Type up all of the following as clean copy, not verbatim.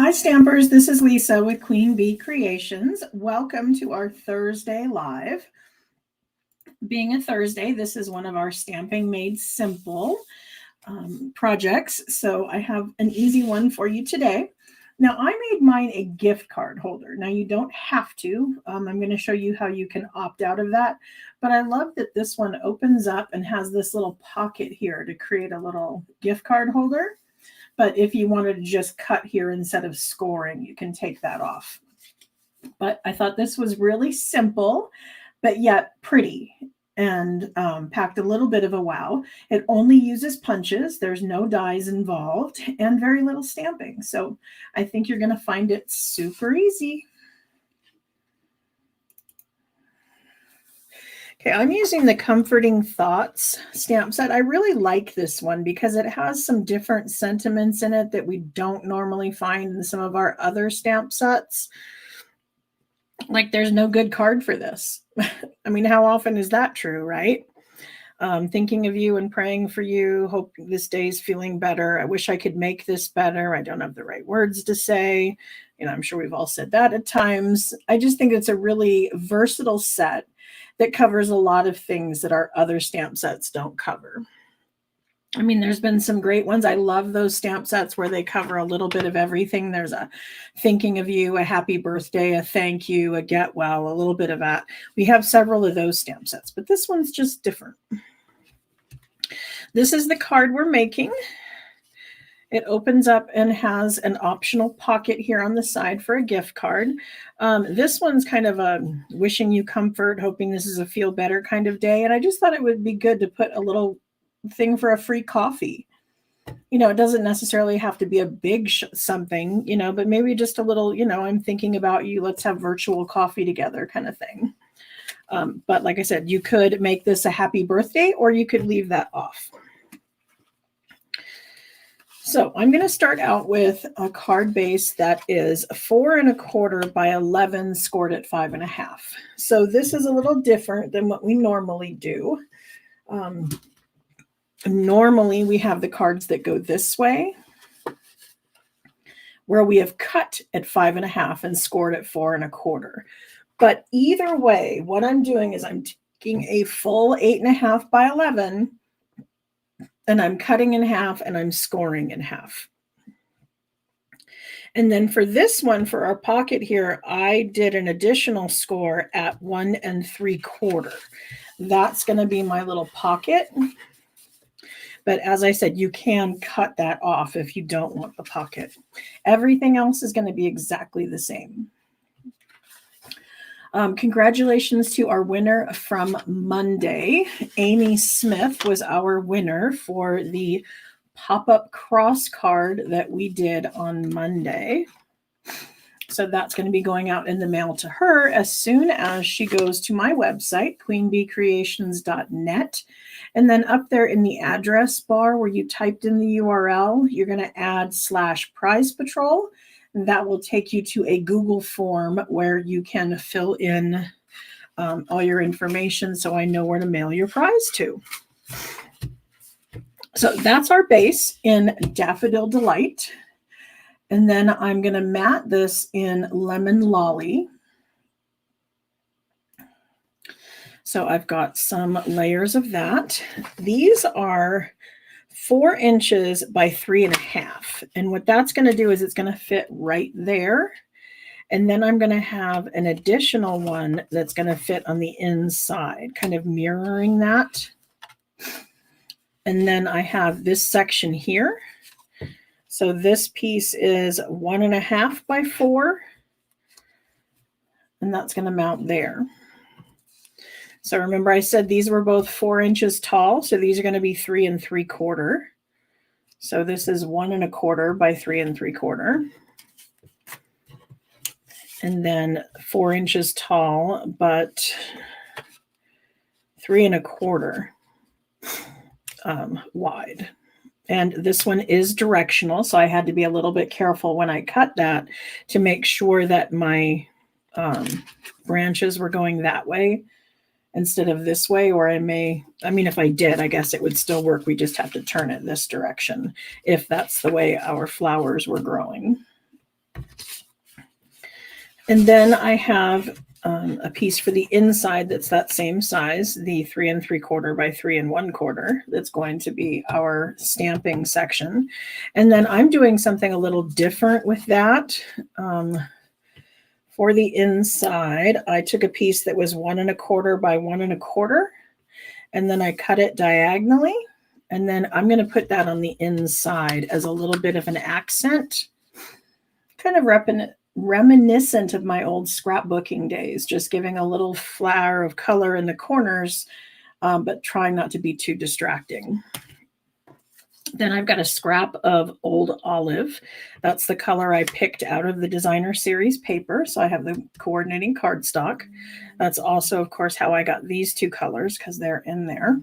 Hi Stampers, this is Lisa with Queen Bee Creations. Welcome to our Thursday Live. Being a Thursday, this is one of our Stamping Made Simple projects, so I have an easy one for you today. Now I made mine a gift card holder. Now you don't have to. I'm going to show you how you can opt out of that, but I love that this one opens up and has this little pocket here to create a little gift card holder. But if you wanted to just cut here instead of scoring, you can take that off. But I thought this was really simple, but yet pretty, and packed a little bit of a wow. It only uses punches. There's no dies involved and very little stamping. So I think you're going to find it super easy. Okay, I'm using the Comforting Thoughts stamp set. I really like this one because it has some different sentiments in it that we don't normally find in some of our other stamp sets. Like there's no good card for this. I mean, how often is that true, right? Thinking of you and praying for you. Hope this day's feeling better. I wish I could make this better. I don't have the right words to say. You know, I'm sure we've all said that at times. I just think it's a really versatile set that covers a lot of things that our other stamp sets don't cover. I mean, there's been some great ones. I love those stamp sets where they cover a little bit of everything. There's a thinking of you, a happy birthday, a thank you, a get well, a little bit of that. We have several of those stamp sets, but this one's just different. This is the card we're making. It opens up and has an optional pocket here on the side for a gift card. This one's kind of a wishing you comfort, hoping this is a feel better kind of day. And I just thought it would be good to put a little thing for a free coffee. You know, it doesn't necessarily have to be a big something, you know, but maybe just a little, you know, I'm thinking about you, let's have virtual coffee together kind of thing. But like I said, you could make this a happy birthday or you could leave that off. So I'm going to start out with a card base that is 4 1/4 by 11 scored at 5 1/2. So this is a little different than what we normally do. Normally we have the cards that go this way, where we have cut at 5 1/2 and scored at 4 1/4. But either way, what I'm doing is I'm taking a full 8 1/2 by 11 and I'm cutting in half and I'm scoring in half. And then for this one, for our pocket here, I did an additional score at 1 3/4. That's going to be my little pocket. But as I said, you can cut that off if you don't want the pocket. Everything else is going to be exactly the same. Congratulations to our winner from Monday. Amy Smith was our winner for the pop-up cross card that we did on Monday. So that's going to be going out in the mail to her as soon as she goes to my website, queenbeecreations.net. And then up there in the address bar where you typed in the URL, you're going to add /prize patrol. That will take you to a Google form where you can fill in all your information so I know where to mail your prize to. So that's our base in Daffodil Delight. And then I'm going to mat this in Lemon Lolly. So I've got some layers of that. These are 4 inches by 3 1/2. And what that's going to do is it's going to fit right there. And then I'm going to have an additional one that's going to fit on the inside, kind of mirroring that. And then I have this section here. So this piece is 1 1/2 by 4. And that's going to mount there. So remember I said these were both 4 inches tall. So these are going to be 3 3/4. So this is 1 1/4 by 3 3/4. And then 4 inches tall, but 3 1/4 wide. And this one is directional. So I had to be a little bit careful when I cut that to make sure that my branches were going that way instead of this way, or I mean, if I did, I guess it would still work. We just have to turn it this direction if that's the way our flowers were growing. And then I have a piece for the inside that's that same size, the 3 3/4 by 3 1/4. That's going to be our stamping section. And then I'm doing something a little different with that. For the inside, I took a piece that was 1 1/4 by 1 1/4, and then I cut it diagonally. And then I'm going to put that on the inside as a little bit of an accent, kind of reminiscent of my old scrapbooking days, just giving a little flower of color in the corners, but trying not to be too distracting. Then I've got a scrap of old olive. That's the color I picked out of the designer series paper. So I have the coordinating cardstock. That's also, of course, how I got these two colors, because they're in there.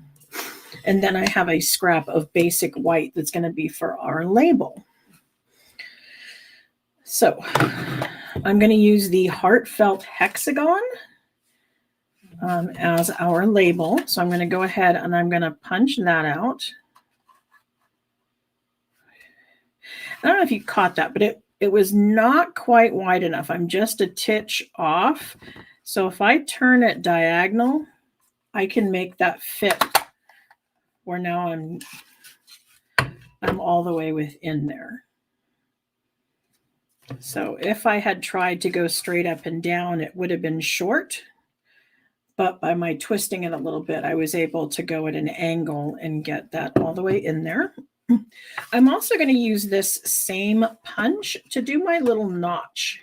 And then I have a scrap of basic white that's going to be for our label. So I'm going to use the heartfelt hexagon as our label. So I'm going to go ahead and I'm going to punch that out. I don't know if you caught that, but it was not quite wide enough. I'm just a titch off. So if I turn it diagonal, I can make that fit where now I'm all the way within there. So if I had tried to go straight up and down, it would have been short. But by my twisting it a little bit, I was able to go at an angle and get that all the way in there. I'm also going to use this same punch to do my little notch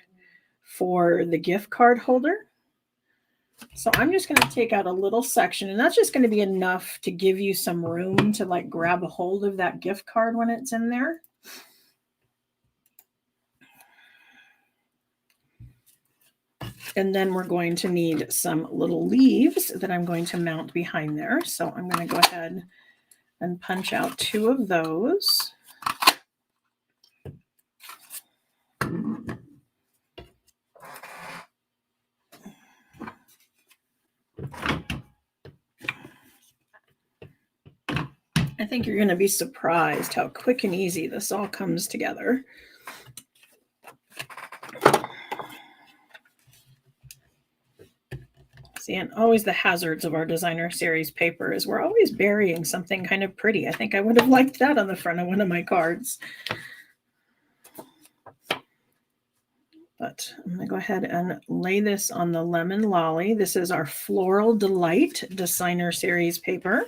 for the gift card holder. So I'm just going to take out a little section, and that's just going to be enough to give you some room to like grab a hold of that gift card when it's in there. And then we're going to need some little leaves that I'm going to mount behind there. So I'm going to go ahead and punch out 2 of those. I think you're going to be surprised how quick and easy this all comes together. See, and always the hazards of our designer series paper is we're always burying something kind of pretty. I think I would have liked that on the front of one of my cards. But I'm going to go ahead and lay this on the Lemon Lolly. This is our Floral Delight designer series paper.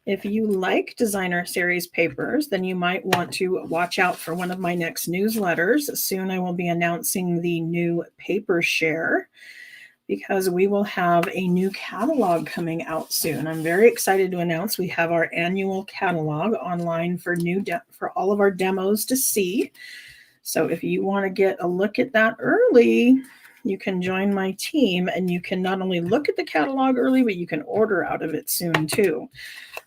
If you like designer series papers, then you might want to watch out for one of my next newsletters. Soon I will be announcing the new paper share, because we will have a new catalog coming out soon. I'm very excited to announce we have our annual catalog online for for all of our demos to see. So if you want to get a look at that early, you can join my team, and you can not only look at the catalog early, but you can order out of it soon too.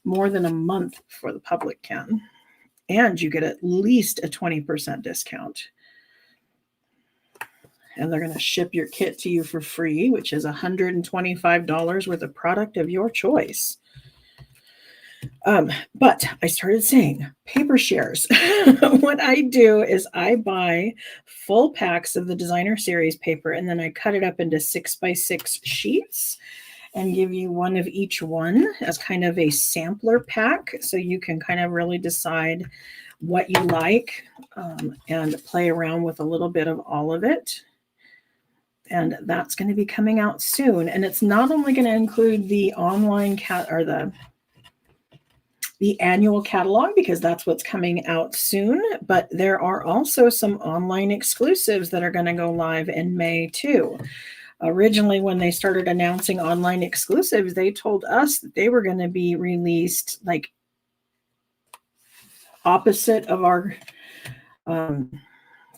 More than a month before the public can. And you get at least a 20% discount. And they're going to ship your kit to you for free, which is $125 worth of product of your choice. But I started saying paper shares. What I do is I buy full packs of the designer series paper, and then I cut it up into 6x6 sheets and give you one of each one as kind of a sampler pack. So you can kind of really decide what you like and play around with a little bit of all of it. And that's going to be coming out soon. And it's not only going to include the online the annual catalog, because that's what's coming out soon, but there are also some online exclusives that are going to go live in May too. Originally, when they started announcing online exclusives, they told us that they were going to be released like opposite of our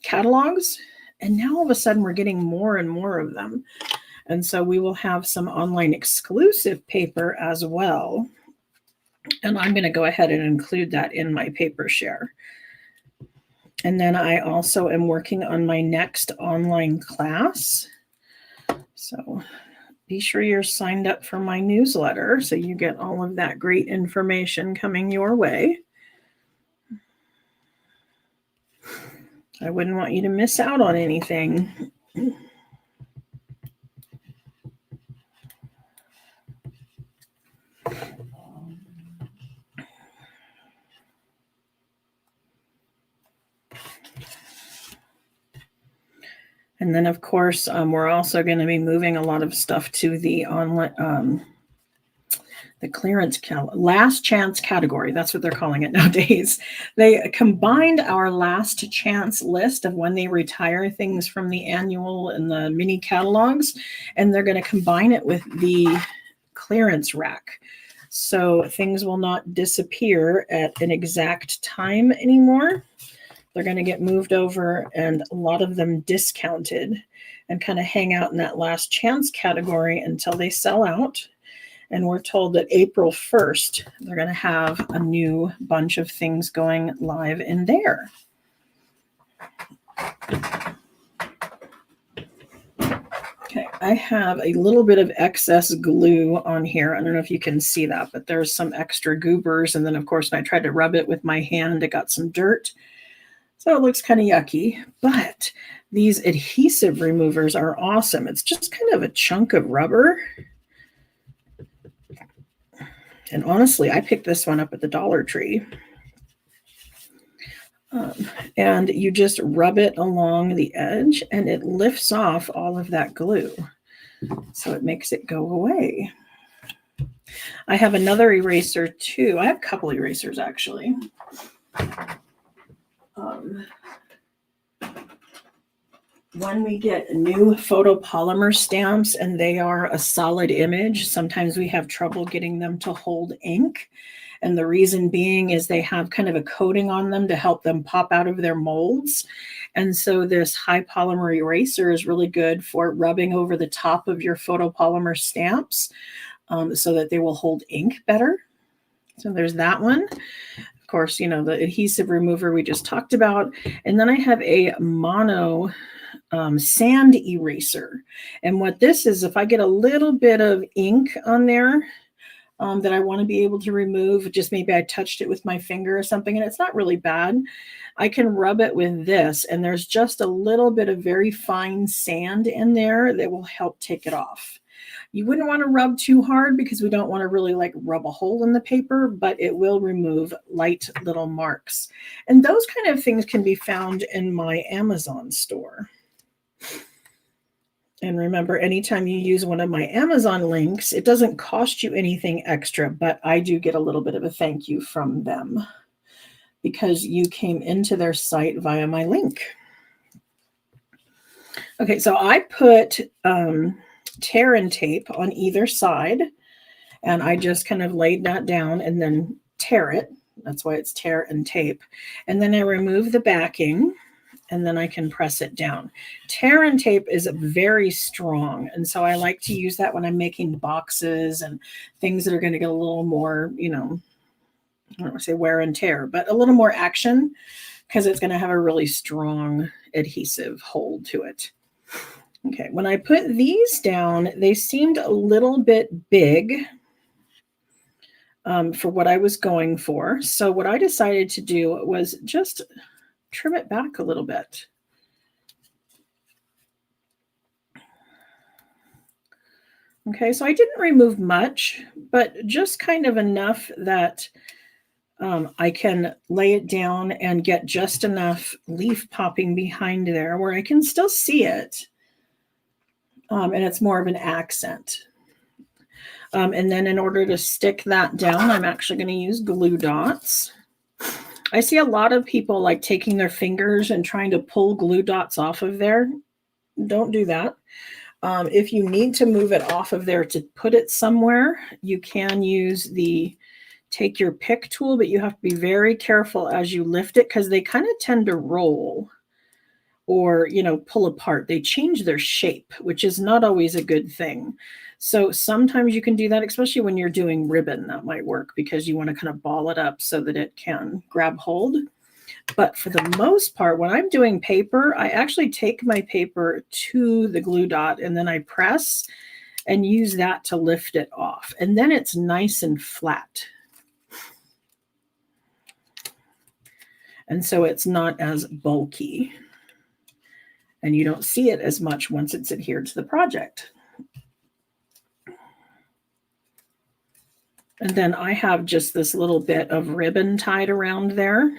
catalogs. And now all of a sudden we're getting more and more of them. And so we will have some online exclusive paper as well. And I'm going to go ahead and include that in my paper share. And then I also am working on my next online class. So be sure you're signed up for my newsletter so you get all of that great information coming your way. I wouldn't want you to miss out on anything. And then, of course, we're also going to be moving a lot of stuff to the online, the clearance last chance category. That's what they're calling it nowadays. They combined our last chance list of when they retire things from the annual and the mini catalogs, and they're going to combine it with the clearance rack. So things will not disappear at an exact time anymore. They're going to get moved over, and a lot of them discounted, and kind of hang out in that last chance category until they sell out. And we're told that April 1st, they're going to have a new bunch of things going live in there. Okay, I have a little bit of excess glue on here. I don't know if you can see that, but there's some extra goobers. And then, of course, when I tried to rub it with my hand, it got some dirt. So it looks kind of yucky, but these adhesive removers are awesome. It's just kind of a chunk of rubber. And honestly, I picked this one up at the Dollar Tree. And you just rub it along the edge and it lifts off all of that glue. So it makes it go away. I have another eraser too. I have a couple erasers actually. When we get new photopolymer stamps and they are a solid image, sometimes we have trouble getting them to hold ink. And the reason being is they have kind of a coating on them to help them pop out of their molds. And so this high polymer eraser is really good for rubbing over the top of your photopolymer stamps so that they will hold ink better. So there's that one. Of course, you know, the adhesive remover we just talked about. And then I have a mono sand eraser. And what this is, if I get a little bit of ink on there that I want to be able to remove, just maybe I touched it with my finger or something, and it's not really bad, I can rub it with this, and there's just a little bit of very fine sand in there that will help take it off. You wouldn't want to rub too hard because we don't want to really like rub a hole in the paper, but it will remove light little marks. And those kind of things can be found in my Amazon store. And remember, anytime you use one of my Amazon links, it doesn't cost you anything extra, but I do get a little bit of a thank you from them because you came into their site via my link. Okay, so I put tear and tape on either side, and I just kind of laid that down and then tear it. That's why it's tear and tape. And then I remove the backing, and then I can press it down. Tear and tape is very strong, and so I like to use that when I'm making boxes and things that are going to get a little more, you know, I don't want to say wear and tear, but a little more action because it's going to have a really strong adhesive hold to it. Okay, when I put these down, they seemed a little bit big for what I was going for. So what I decided to do was just trim it back a little bit. Okay, so I didn't remove much, but just kind of enough that I can lay it down and get just enough leaf popping behind there where I can still see it. And it's more of an accent. And then in order to stick that down, I'm actually going to use glue dots. I see a lot of people like taking their fingers and trying to pull glue dots off of there. Don't do that. If you need to move it off of there to put it somewhere, you can use the take your pick tool, but you have to be very careful as you lift it because they kind of tend to roll or, you know, pull apart. They change their shape, which is not always a good thing. So sometimes you can do that, especially when you're doing ribbon. That might work because you want to kind of ball it up so that it can grab hold. But for the most part, when I'm doing paper, I actually take my paper to the glue dot and then I press and use that to lift it off. And then it's nice and flat. And so it's not as bulky. and you don't see it as much once it's adhered to the project. And then I have just this little bit of ribbon tied around there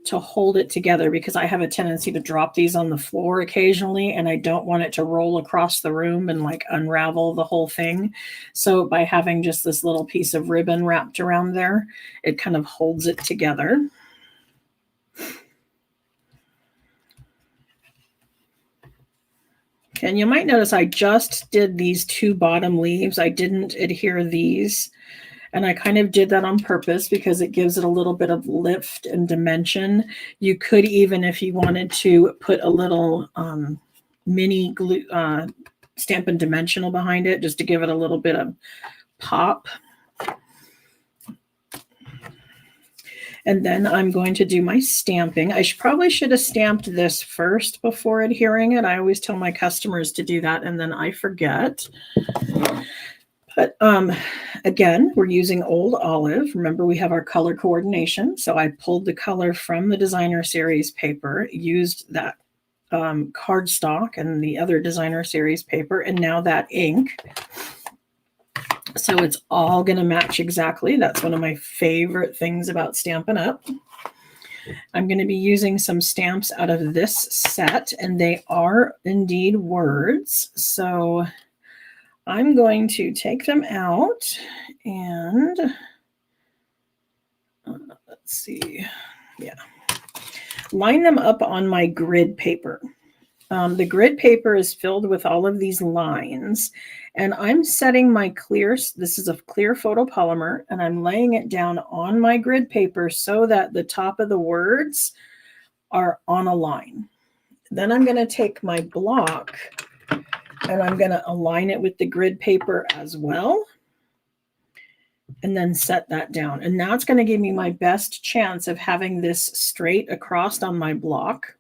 to hold it together, because I have a tendency to drop these on the floor occasionally, and I don't want it to roll across the room and like unravel the whole thing. So by having just this little piece of ribbon wrapped around there, it kind of holds it together. And you might notice I just did these two bottom leaves. I didn't adhere these. And I kind of did that on purpose because it gives it a little bit of lift and dimension. You could even, if you wanted to, put a little mini glue, Stampin' Dimensional behind it, just to give it a little bit of pop. And then I'm going to do my stamping. I probably should have stamped this first before adhering it. I always tell my customers to do that, and then I forget. But again, we're using Old Olive. Remember, we have our color coordination. So I pulled the color from the designer series paper, used that cardstock and the other designer series paper, and now that ink. So it's all going to match exactly. That's one of my favorite things about Stampin' Up. I'm going to be using some stamps out of this set, and they are indeed words. So I'm going to take them out and let's see. Yeah. Line them up on my grid paper. The grid paper is filled with all of these lines, and I'm setting my clear, this is a clear photopolymer, and I'm laying it down on my grid paper so that the top of the words are on a line. Then I'm going to take my block and I'm going to align it with the grid paper as well, and then set that down. And now it's going to give me my best chance of having this straight across on my block.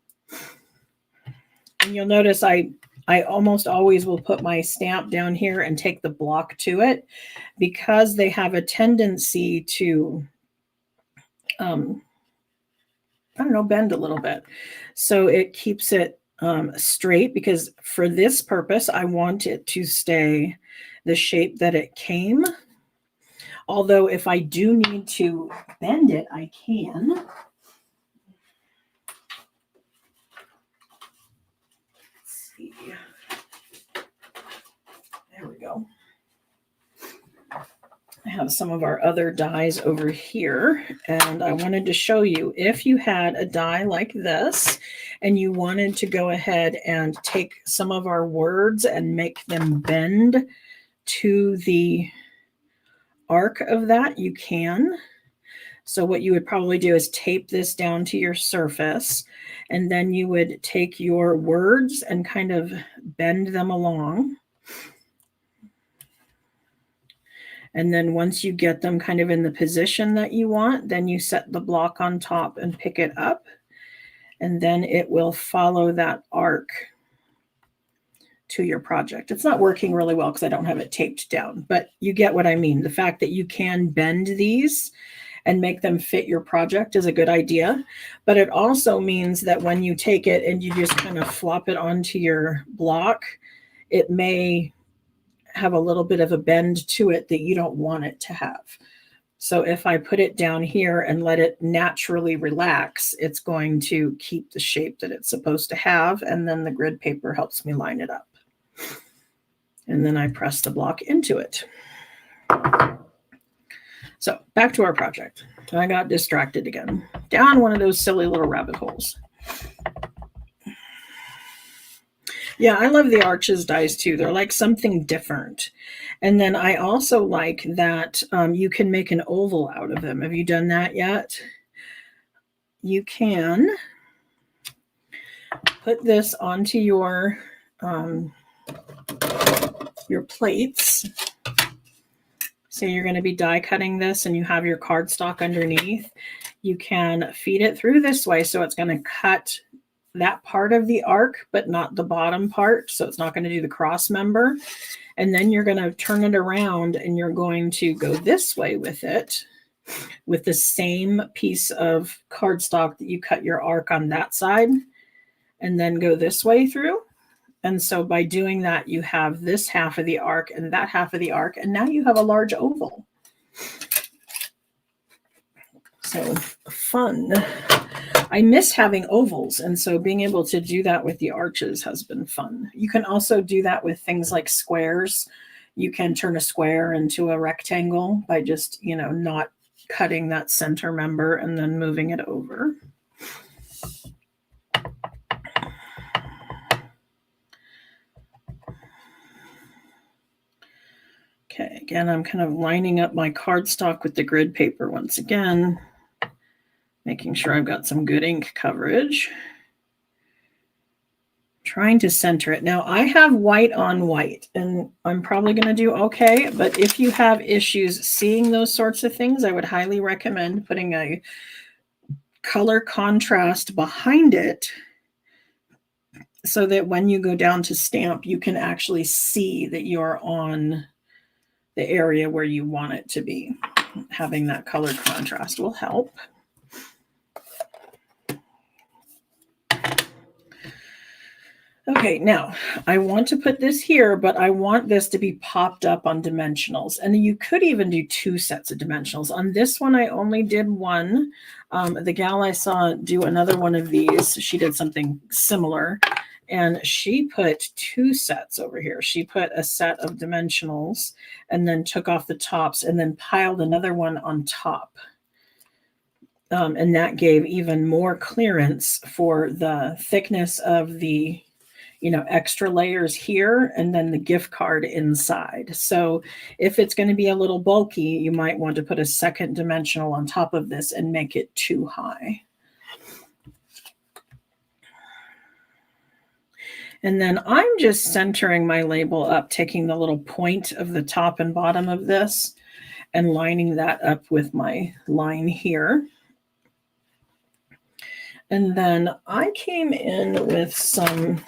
And you'll notice I almost always will put my stamp down here and take the block to it, because they have a tendency to, I don't know, bend a little bit. So it keeps it straight, because for this purpose, I want it to stay the shape that it came. Although if I do need to bend it, I can. Let's see. There we go. I have some of our other dies over here, and I wanted to show you, if you had a die like this and you wanted to go ahead and take some of our words and make them bend to the arc of that, you can. So what you would probably do is tape this down to your surface, and then you would take your words and kind of bend them along. And then once you get them kind of in the position that you want, then you set the block on top and pick it up. And then it will follow that arc to your project. It's not working really well because I don't have it taped down, but you get what I mean. The fact that you can bend these and make them fit your project is a good idea. But it also means that when you take it and you just kind of flop it onto your block, it may have a little bit of a bend to it that you don't want it to have. So if I put it down here and let it naturally relax, it's going to keep the shape that it's supposed to have. And then the grid paper helps me line it up. And then I press the block into it. So back to our project. I got distracted again, down one of those silly little rabbit holes. Yeah, I love the arches dies too. They're like something different. And then I also like that you can make an oval out of them. Have you done that yet? You can put this onto your plates. So you're going to be die cutting this and you have your cardstock underneath. You can feed it through this way, so it's going to cut that part of the arc, but not the bottom part. So it's not going to do the cross member. And then you're going to turn it around and you're going to go this way with it, with the same piece of cardstock that you cut your arc on that side. and then go this way through. And so by doing that, you have this half of the arc and that half of the arc, and now you have a large oval. So fun. I miss having ovals, and so being able to do that with the arches has been fun. You can also do that with things like squares. You can turn a square into a rectangle by just, not cutting that center member and then moving it over. Okay, again, I'm kind of lining up my cardstock with the grid paper once again, making sure I've got some good ink coverage. Trying to center it. Now, I have white on white, and I'm probably going to do okay, but if you have issues seeing those sorts of things, I would highly recommend putting a color contrast behind it so that when you go down to stamp, you can actually see that you're on the area where you want it to be. Having that color contrast will help. Okay, now I want to put this here, but I want this to be popped up on dimensionals. And you could even do 2 sets of dimensionals. On this one, I only did one. The gal I saw do another one of these, she did something similar. And she put 2 sets over here. She put a set of dimensionals and then took off the tops and then piled another one on top. And that gave even more clearance for the thickness of the extra layers here and then the gift card inside. So if it's going to be a little bulky, you might want to put a second dimensional on top of this and make it too high. And then I'm just centering my label up, taking the little point of the top and bottom of this and lining that up with my line here. And then I came in with some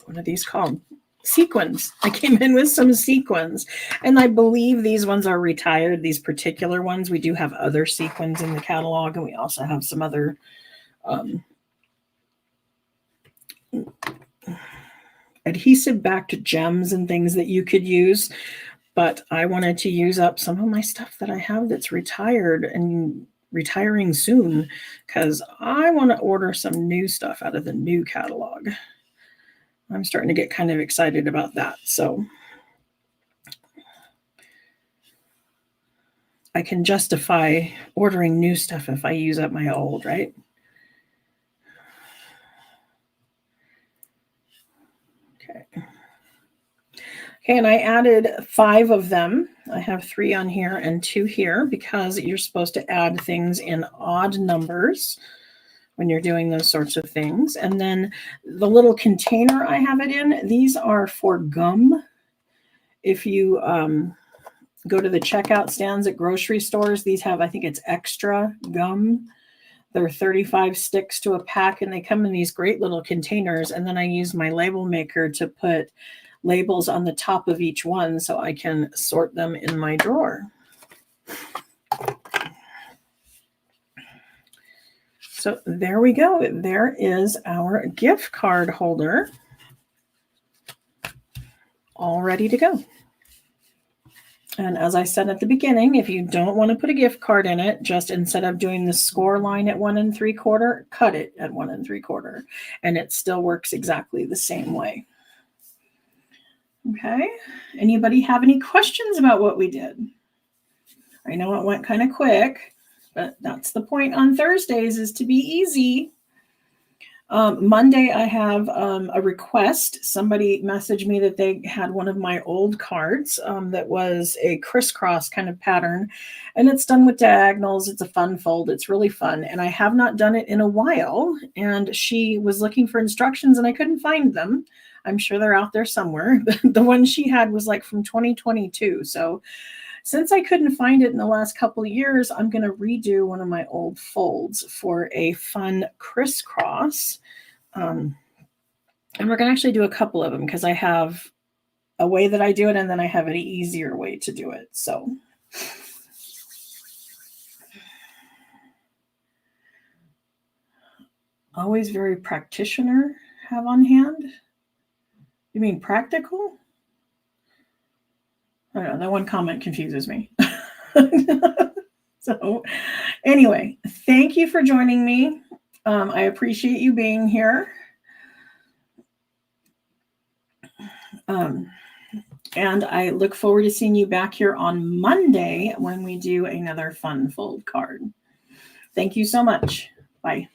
what are these called? Sequins. I came in with some sequins, and I believe these ones are retired, these particular ones. We do have other sequins in the catalog, and we also have some other adhesive backed gems and things that you could use. But I wanted to use up some of my stuff that I have that's retired and retiring soon, because I want to order some new stuff out of the new catalog. I'm starting to get kind of excited about that. So I can justify ordering new stuff if I use up my old, right? Okay. Okay, and I added 5 of them. I have 3 on here and 2 here because you're supposed to add things in odd numbers when you're doing those sorts of things. And then the little container I have it in, these are for gum. If you go to the checkout stands at grocery stores, these have, I think it's extra gum. They're 35 sticks to a pack, and they come in these great little containers. And then I use my label maker to put labels on the top of each one so I can sort them in my drawer. So there we go. There is our gift card holder all ready to go. And as I said at the beginning, if you don't want to put a gift card in it, just instead of doing the score line at 1 3/4, cut it at 1 3/4, and it still works exactly the same way. Okay. Anybody have any questions about what we did? I know it went kind of quick, but that's the point on Thursdays, is to be easy. Monday, I have a request. Somebody messaged me that they had one of my old cards that was a crisscross kind of pattern, and it's done with diagonals. It's a fun fold. It's really fun, and I have not done it in a while, and she was looking for instructions, and I couldn't find them. I'm sure they're out there somewhere. The one she had was like from 2022, so since I couldn't find it in the last couple of years, I'm going to redo one of my old folds for a fun crisscross. And we're going to actually do a couple of them because I have a way that I do it, and then I have an easier way to do it. So Always very practitioner have on hand. You mean practical? I don't know. That one comment confuses me. So anyway, thank you for joining me. I appreciate you being here. And I look forward to seeing you back here on Monday when we do another fun fold card. Thank you so much. Bye.